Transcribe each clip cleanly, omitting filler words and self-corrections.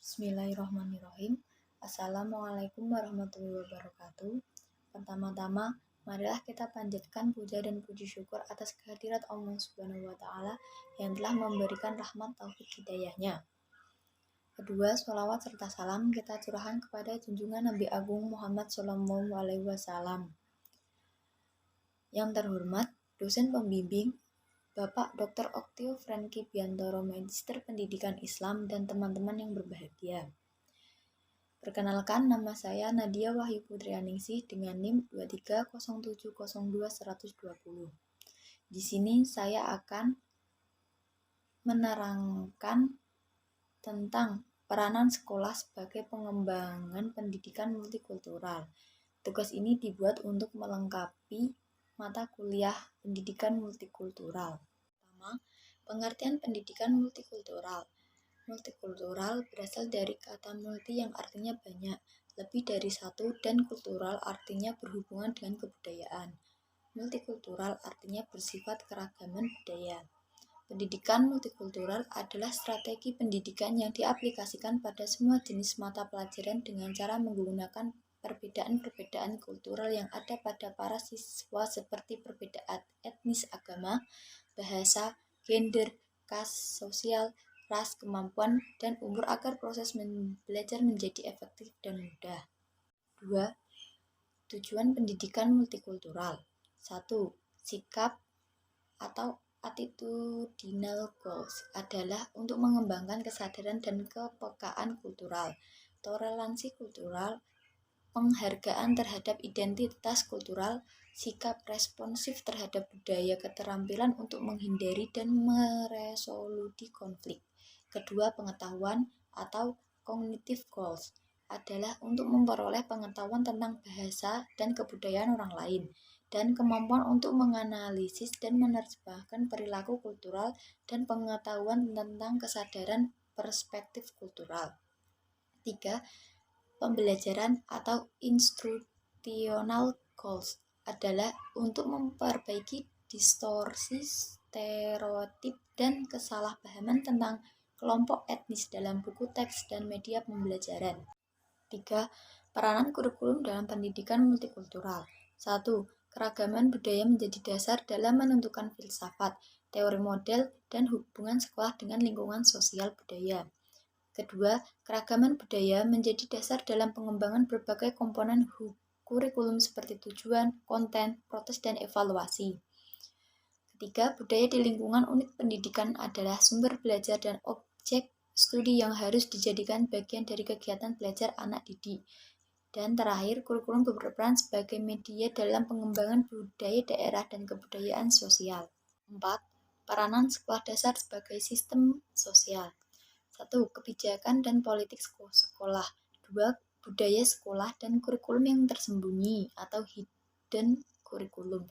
Bismillahirrahmanirrahim. Assalamualaikum warahmatullahi wabarakatuh. Pertama-tama, marilah kita panjatkan puja dan puji syukur atas kehadirat Allah Subhanahu wa Ta'ala yang telah memberikan rahmat taufik hidayahnya. Kedua, sholawat serta salam kita curahkan kepada junjungan Nabi Agung Muhammad SAW. Yang terhormat, dosen pembimbing Bapak Dr. Oktio Franky Biantoro, Magister Pendidikan Islam, dan teman-teman yang berbahagia. Perkenalkan, nama saya Nadia Wahyu Putrianingsih dengan NIM 230702120. Di sini saya akan menerangkan tentang peranan sekolah sebagai pengembangan pendidikan multikultural. Tugas ini dibuat untuk melengkapi mata kuliah pendidikan multikultural. Pertama, pengertian pendidikan multikultural. Multikultural berasal dari kata multi yang artinya banyak, lebih dari satu, dan kultural artinya berhubungan dengan kebudayaan. Multikultural artinya bersifat keragaman budaya. Pendidikan multikultural adalah strategi pendidikan yang diaplikasikan pada semua jenis mata pelajaran dengan cara menggunakan perbedaan-perbedaan kultural yang ada pada para siswa seperti perbedaan etnis, agama, bahasa, gender, kas, sosial, ras, kemampuan, dan umur agar proses belajar menjadi efektif dan mudah. 2. Tujuan pendidikan multikultural. 1. Sikap atau attitudinal goals adalah untuk mengembangkan kesadaran dan kepekaan kultural, toleransi kultural, penghargaan terhadap identitas kultural, sikap responsif terhadap budaya, keterampilan untuk menghindari dan meresolusi konflik. Kedua, pengetahuan atau cognitive goals adalah untuk memperoleh pengetahuan tentang bahasa dan kebudayaan orang lain, dan kemampuan untuk menganalisis dan menerjemahkan perilaku kultural dan pengetahuan tentang kesadaran perspektif kultural. 3. Pembelajaran atau instructional goals adalah untuk memperbaiki distorsi, stereotip, dan kesalahpahaman tentang kelompok etnis dalam buku teks dan media pembelajaran. 3. Peranan kurikulum dalam pendidikan multikultural. 1. Keragaman budaya menjadi dasar dalam menentukan filsafat, teori model, dan hubungan sekolah dengan lingkungan sosial budaya. Kedua, keragaman budaya menjadi dasar dalam pengembangan berbagai komponen kurikulum seperti tujuan, konten, proses, dan evaluasi. Ketiga, budaya di lingkungan unit pendidikan adalah sumber belajar dan objek studi yang harus dijadikan bagian dari kegiatan belajar anak didik. Dan terakhir, kurikulum berperan sebagai media dalam pengembangan budaya daerah dan kebudayaan sosial. 4. Peranan sekolah dasar sebagai sistem sosial. 1. Kebijakan dan politik sekolah. 2. Budaya sekolah dan kurikulum yang tersembunyi atau hidden kurikulum.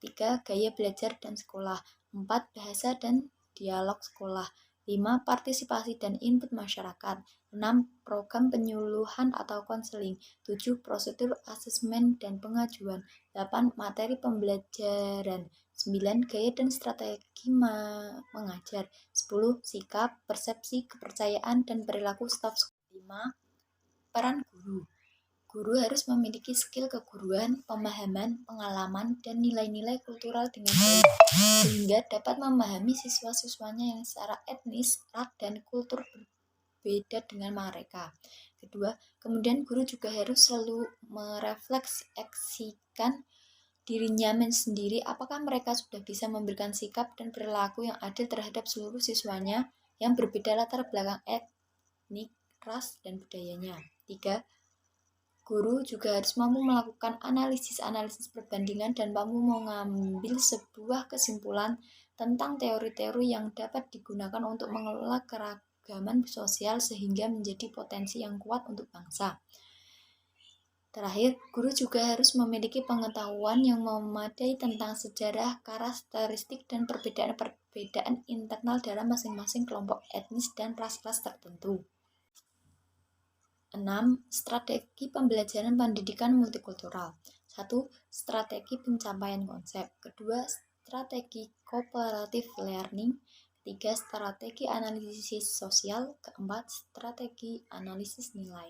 3. Gaya belajar dan sekolah. 4. Bahasa dan dialog sekolah. 5. Partisipasi dan input masyarakat. 6. Program penyuluhan atau konseling. 7. Prosedur asesmen dan pengajuan. 8. Materi pembelajaran. 9. Gaya dan strategi mengajar. 10. Sikap, persepsi, kepercayaan, dan perilaku staf sekolah. 5. Peran guru. Guru harus memiliki skill keguruan, pemahaman, pengalaman, dan nilai-nilai kultural dengan baik, sehingga dapat memahami siswa-siswanya yang secara etnis, ras, dan kultur berbeda dengan mereka. Kedua, kemudian guru juga harus selalu merefleksikan dirinya sendiri apakah mereka sudah bisa memberikan sikap dan perilaku yang adil terhadap seluruh siswanya yang berbeda latar belakang etnik, ras, dan budayanya. 3. Guru juga harus mampu melakukan analisis perbandingan dan mampu mengambil sebuah kesimpulan tentang teori-teori yang dapat digunakan untuk mengelola keragaman sosial sehingga menjadi potensi yang kuat untuk bangsa. Terakhir, guru juga harus memiliki pengetahuan yang memadai tentang sejarah, karakteristik, dan perbedaan internal dalam masing-masing kelompok etnis dan ras-ras tertentu. 6. Strategi pembelajaran pendidikan multikultural. 1. Strategi pencapaian konsep. 2. Strategi cooperative learning. ketiga strategi analisis sosial, keempat strategi analisis nilai.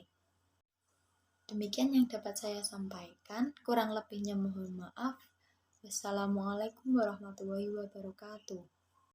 Demikian yang dapat saya sampaikan, kurang lebihnya mohon maaf. Wassalamualaikum warahmatullahi wabarakatuh.